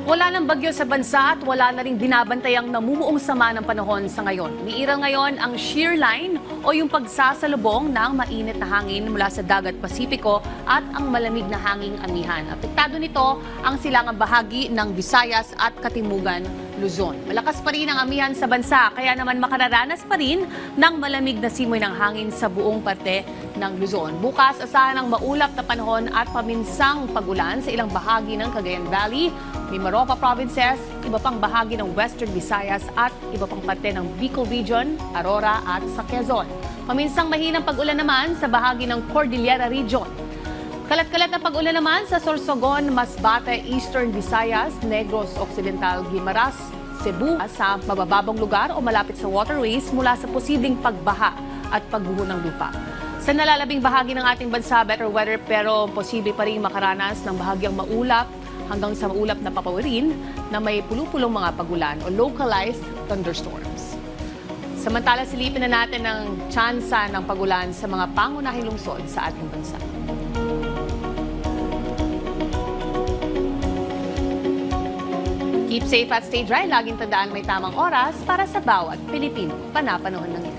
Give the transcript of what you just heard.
Wala ng bagyo sa bansa at wala na ring binabantayang namumuong sama ng panahon sa ngayon. Niiral ngayon ang shear line o yung pagsasalubong ng mainit na hangin mula sa dagat Pasipiko at ang malamig na hanging amihan. Apektado nito ang silangang bahagi ng Visayas at Katimugan, Luzon. Malakas pa rin ang amihan sa bansa kaya naman makararanas pa rin ng malamig na simoy ng hangin sa buong parte ng Luzon. Bukas asahan ng maulap na panahon at paminsang pagulan sa ilang bahagi ng Cagayan Valley, Mimaropa Provinces, iba pang bahagi ng Western Visayas at iba pang parte ng Bicol Region, Aurora at sa Quezon. Paminsang mahinang pag-ulan naman sa bahagi ng Cordillera Region. Kalat-kalat na pag-ulan naman sa Sorsogon, Masbate, Eastern Visayas, Negros Occidental, Guimaras, Cebu sa mabababang lugar o malapit sa waterways mula sa posibleng pagbaha at pagguho ng lupa. Sa nalalabing bahagi ng ating bansa, better weather pero posible pa rin makaranas ng bahagyang maulap hanggang sa maulap na papawirin na may pulupulong mga pagulan o localized thunderstorms. Samantala, silipin na natin ang tsansa ng pagulan sa mga pangunahing lungsod sa ating bansa. Keep safe at stay dry. Laging tandaan may tamang oras para sa bawat Pilipino. Panapanahon ng ito.